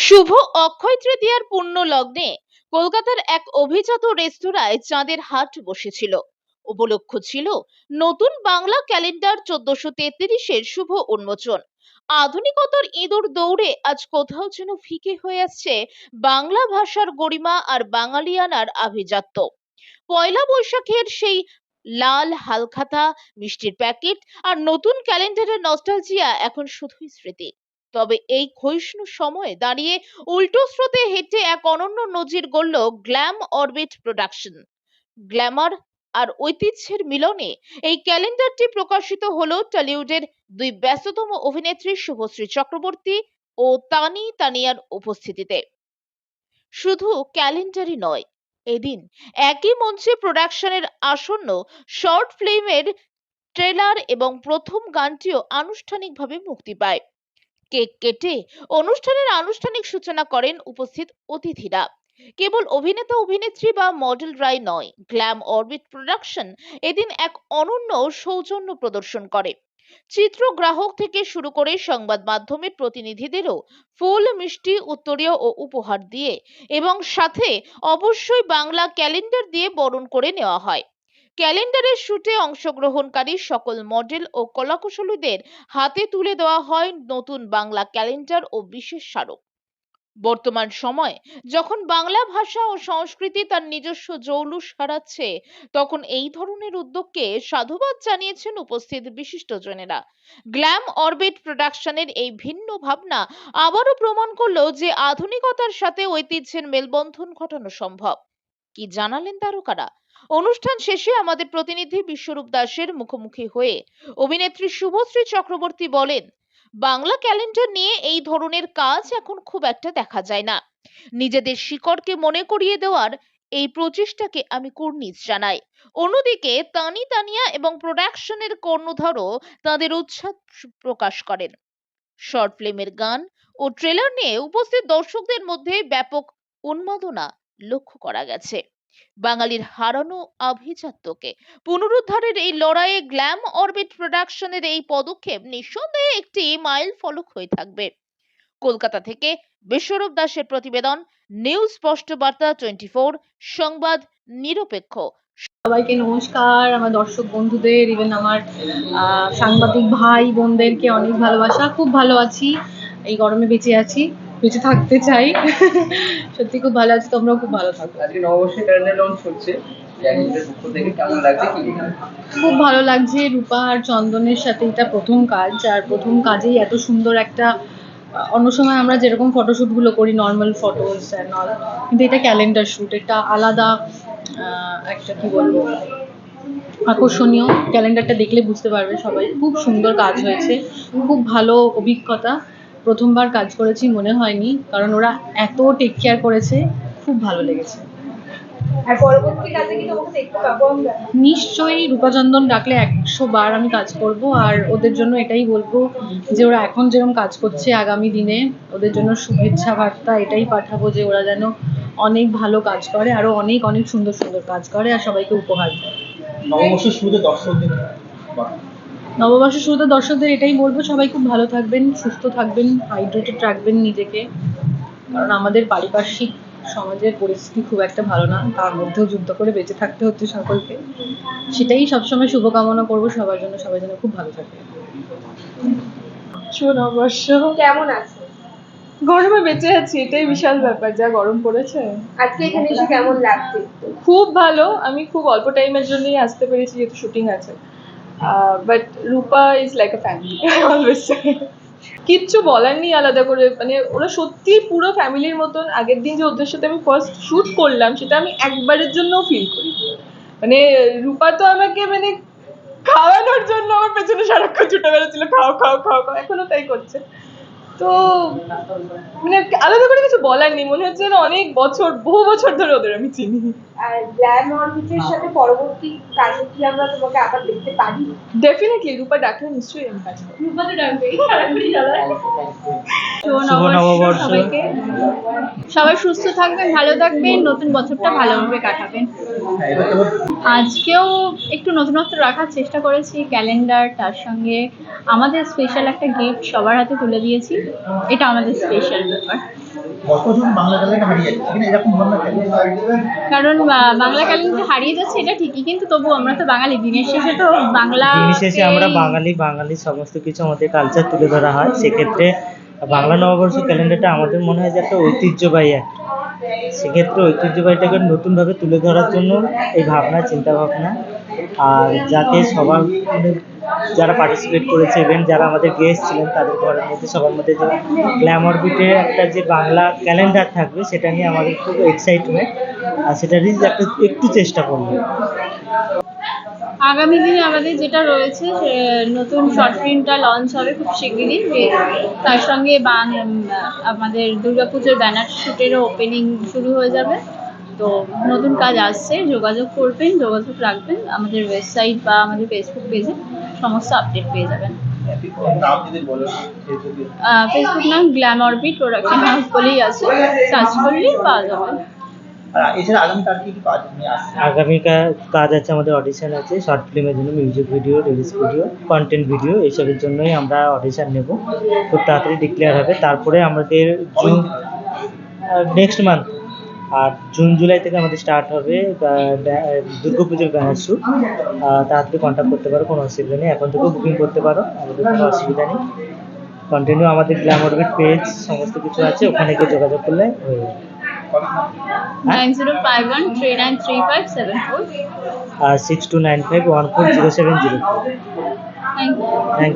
শুভ অক্ষয় তৃতীয়ার পুণ্য লগ্নে কলকাতার এক অভিজাত রেস্তোরাঁয় চাঁদের হাট বসেছিল। উপলক্ষ ছিল নতুন বাংলা ক্যালেন্ডার 1433-এর শুভ উন্মোচন। আধুনিকতার ইঁদুর দৌড়ে আজ কোথাও যেন ফিকে হয়ে আসছে বাংলা ভাষার গরিমা আর বাঙালিয়ানার আভিজাত্য। পয়লা বৈশাখের সেই লাল হালখাতা, মিষ্টির প্যাকেট আর নতুন ক্যালেন্ডারের নস্টালজিয়া এখন শুধুই স্মৃতি। তবে এই ক্ষয়িষ্ণু সময়ে দাঁড়িয়ে উল্টো স্রোতে হেঁটে এক অনন্য নজির গড়ল গ্ল্যাম অরবিট প্রোডাকশন। গ্ল্যামার আর ঐতিহ্যের মিলনে এই ক্যালেন্ডারটি প্রকাশিত হলো টলিউডের দুই ব্যস্ততম অভিনেত্রী শুভশ্রী চক্রবর্তী ও তানিয়ার উপস্থিতিতে। শুধু ক্যালেন্ডারই নয়, এদিন একই মঞ্চে প্রোডাকশনের আসন্ন শর্ট ফিল্মের ট্রেলার এবং প্রথম গানটিও আনুষ্ঠানিকভাবে মুক্তি পায়। কেক কেটে অনুষ্ঠানের আনুষ্ঠানিক সূচনা করেন উপস্থিত অতিথিরা। কেবল অভিনেতা অভিনেত্রী বা মডেলরাই নয়, গ্ল্যাম অরবিট প্রোডাকশন এদিন এক অনন্য সৌজন্য প্রদর্শন করে। চিত্রগ্রাহক থেকে শুরু করে সংবাদ মাধ্যমের প্রতিনিধিদেরও ফুল, মিষ্টি, উত্তরীয় ও উপহার দিয়ে এবং সাথে অবশ্যই বাংলা ক্যালেন্ডার দিয়ে বরণ করে নেওয়া হয়। ক্যালেন্ডারের শুটে অংশগ্রহণকারী সকল মডেল ও কলাকুশলীদের হাতে তুলে দেওয়া হয় নতুন বাংলা ক্যালেন্ডার ও বিশেষ স্মারক। বর্তমান সময় যখন বাংলা ভাষা ও সংস্কৃতি তার নিজস্ব জৌলুস হারাচ্ছে, তখন এই ধরনের উদ্যোগকে সাধুবাদ জানিয়েছেন উপস্থিত বিশিষ্টজনেরা। গ্ল্যাম অরবিট প্রোডাকশনের এই ভিন্ন ভাবনা আবারও প্রমাণ করলো যে আধুনিকতার সাথে ঐতিহ্যের মেলবন্ধন ঘটানো সম্ভব। কি জানালেন তারকারা? অনুষ্ঠান শেষে আমাদের প্রতিনিধি বিশ্বরূপ দাসের মুখোমুখি হয়ে অভিনেত্রী শুভশ্রী চক্রবর্তী বলেন, বাংলা ক্যালেন্ডার নিয়ে এই ধরনের কাজ এখন খুব একটা দেখা যায় না। নিজেদের শিকড়কে মনে করিয়ে দেওয়ার এই প্রচেষ্টাকে আমি কুর্নিশ জানাই। অন্যদিকে তানিয়া এবং প্রোডাকশনের কর্ণধারও তাদের উচ্ছ্বাস প্রকাশ করেন। শর্ট ফিল্মের গান ও ট্রেলার নিয়ে উপস্থিত দর্শকদের মধ্যে ব্যাপক উন্মাদনা লক্ষ্য করা গেছে। বাঙালির হারানো আভিজাত্যকে পুনরুদ্ধারের এই লড়াইয়ে গ্ল্যাম অরবিট প্রোডাকশনের এই পদক্ষেপ নিঃসন্দেহে একটি মাইল ফলক হয়ে থাকবে। কলকাতা থেকে বিশ্বরূপ দাসের প্রতিবেদন, নিউজ স্পষ্ট বার্তা 24, সংবাদ নিরপেক্ষ। সবাইকে নমস্কার। আমার দর্শক বন্ধুদের, ইভেন আমার সাংবাদিক ভাই বোনদেরকে অনেক ভালোবাসা। খুব ভালো আছি, এই গরমে বেঁচে আছি, বেঁচে থাকতে চাই। সত্যি খুব ভালো আছি, তোমরাও খুব ভালো থাকো। আজকে নববর্ষে ক্যালেন্ডার লঞ্চ হচ্ছে, কেমন লাগছে? খুব ভালো লাগছে। রূপা আর চন্দনের সাথে এটা প্রথম কাজ, আর প্রথম কাজেই এত সুন্দর একটা অন্য সময় আমরা যেরকম ফটোশ্যুটগুলো করি নর্মাল ফটোস অ্যান্ড অল, কিন্তু এটা ক্যালেন্ডার শ্যুট, এটা আলাদা একটা কি বলবো আকর্ষণীয়। ক্যালেন্ডারটা দেখলে বুঝতে পারবে সবাই, খুব সুন্দর কাজ হয়েছে, খুব ভালো অভিজ্ঞতা। প্রথমবার কাজ করেছি মনে হয়নি, কারণ ওরা এত টেক কেয়ার করেছে, খুব ভালো লেগেছে। আর পরবর্তী কাজে কি তোমাকে দেখতে পাবো আমরা? নিশ্চয়ই, রূপাচন্দন ডাকলে 100 বার আমি কাজ করব। আর ওদের জন্য এটাই বলবো যে ওরা এখন যেরকম কাজ করছে, আগামী দিনে ওদের জন্য শুভেচ্ছা বার্তা এটাই পাঠাবো যে ওরা যেন অনেক ভালো কাজ করে, আরো অনেক অনেক সুন্দর সুন্দর কাজ করে আর সবাইকে উপহার দেয়। নববর্ষের শুরুতে দর্শকদের এটাই বলবো, সবাই খুব ভালো থাকবেন, সুস্থ থাকবেন, হাইড্রেটেড রাখবেন নিজেকে, কারণ আমাদের পারিপার্শ্বিক সমাজের পরিস্থিতি খুব একটা ভালো না, তার মধ্যেও যুদ্ধ করে বেঁচে থাকতে হচ্ছে সকলকে। সেটাই সবসময় শুভকামনা করবো সবার জন্য, সবাই যেন খুব ভালো থাকে। শুভ নববর্ষ। কেমন আছে? গরমে বেঁচে আছি, এটাই বিশাল ব্যাপার, যা গরম পড়েছে। আজকে এখানে এসে কেমন লাগছে? খুব ভালো। আমি খুব অল্প টাইমের জন্যই আসতে পেরেছি, যেহেতু শুটিং আছে। But Rupa is like a family, always. কিচ্ছু বলার নেই আলাদা করে, মানে ওরা সত্যি পুরো ফ্যামিলির মতন। আগের দিন যে ওদের সাথে আমি ফার্স্ট শুট করলাম, সেটা আমি একবারের জন্যও ফিল করি। মানে রূপা তো আমাকে মানে খাওয়ানোর জন্য আমার পেছনে সারাক্ষণ ছুটে বেড়াচ্ছিল, খাও খাও খাও খাও, এখনো তাই করছে। তো মানে আলাদা করে কিছু বলার নেই, মনে হচ্ছে না অনেক বছর, বহু বছর ধরে ওদের আমি চিনি। আর গ্ল্যাম অরবিটের সাথে পরবর্তী কাজে কি আমরা তোমাকে আবার দেখতে পারি? ডেফিনেটলি, রূপা ডাকলে নিশ্চয়ই আমি কাজ করবো। রূপা তো ডাকবেই। শুভ নববর্ষ সবাইকে। সবাই সুস্থ থাকবেন, ভালো থাকবেন, নতুন বছরটা ভালোভাবে কাটাবেন। আজকেও একটু নতুনত্ব রাখার চেষ্টা করেছি, ক্যালেন্ডার, তার সঙ্গে আমাদের স্পেশাল একটা গিফট সবার হাতে তুলে দিয়েছি। এটা আমাদের স্পেশাল ব্যাপার। কতজন বাংলা ক্যালেন্ডার হারিয়ে যাচ্ছে কিনা এরকম ভাবনা কেন? কারণ বাংলা ক্যালেন্ডার হারিয়ে যাচ্ছে এটা ঠিকই, কিন্তু তবু আমরা তো বাঙালি, দিনের শেষে তো বাংলা দিনের শেষে আমরা বাঙালি সমস্ত কিছু আমাদের কালচার তুলে ধরা হয়। সেক্ষেত্রে বাংলা নববর্ষ ক্যালেন্ডারটা আমাদের মনে হয় যে একটা ঐতিহ্যবাহী একটা, সেক্ষেত্রে ঐতিহ্যবাহীটাকে নতুনভাবে তুলে ধরার জন্য এই ভাবনা, চিন্তা ভাবনা। আর যাতে সবার মানে যারা পার্টিসিপেট করেছে, ইভেন যারা আমাদের গেস্ট ছিলেন তাদের ঘরের মধ্যে সবার মধ্যে যে গ্ল্যামার বিটের একটা যে বাংলা ক্যালেন্ডার থাকবে সেটা নিয়ে আমাদের খুব এক্সাইটমেন্ট, আর সেটারই একটু চেষ্টা করবো। আগামী দিনে আমাদের যেটা রয়েছে নতুন শর্ট ফিল্মটা লঞ্চ হবে খুব শিগগিরই। তার সঙ্গে আমাদের দুর্গাপুজোর ব্যানার শুটেরও ওপেনিং শুরু হয়ে যাবে। তো নতুন কাজ আসছে, যোগাযোগ রাখবেন আমাদের ওয়েবসাইট বা আমাদের ফেসবুক পেজে, সমস্ত আপডেট পেয়ে যাবেন। নাম যদি বলো ফেসবুকে। ফেসবুক নাম গ্ল্যাম অরবিট প্রোডাকশন হাউস বলেই আছে, সার্চ করলেই পাওয়া যাবে। আর এছাড়া আগামীকাল কি কি কাজ নিয়ে আসছে? আগামীকাল কাজ আছে, আমাদের অডিশন আছে শর্ট ফিল্মের জন্য, music video, release video, content video, এইসবের জন্যই আমরা অডিশন নেব। খুব তাড়াতাড়ি ডিক্লেয়ার হবে। তারপরে আমাদের নেক্সট মান্থ আর জুন জুলাই থেকে আমাদের স্টার্ট হবে দুর্গাপুজোর ব্যানার শ্যুট। তাড়াতাড়ি কন্ট্যাক্ট করতে পারো, কোনো অসুবিধা নেই। এখন থেকেও বুকিং করতে পারো, আমাদের কোনো অসুবিধা নেই। কন্টিনিউ আমাদের গ্ল্যাম অরবিট পেজ সমস্ত কিছু আছে, ওখানে গিয়ে যোগাযোগ করলে হয়ে যাবে। 9051393574। আর 6295140704। Thank you. থ্যাংক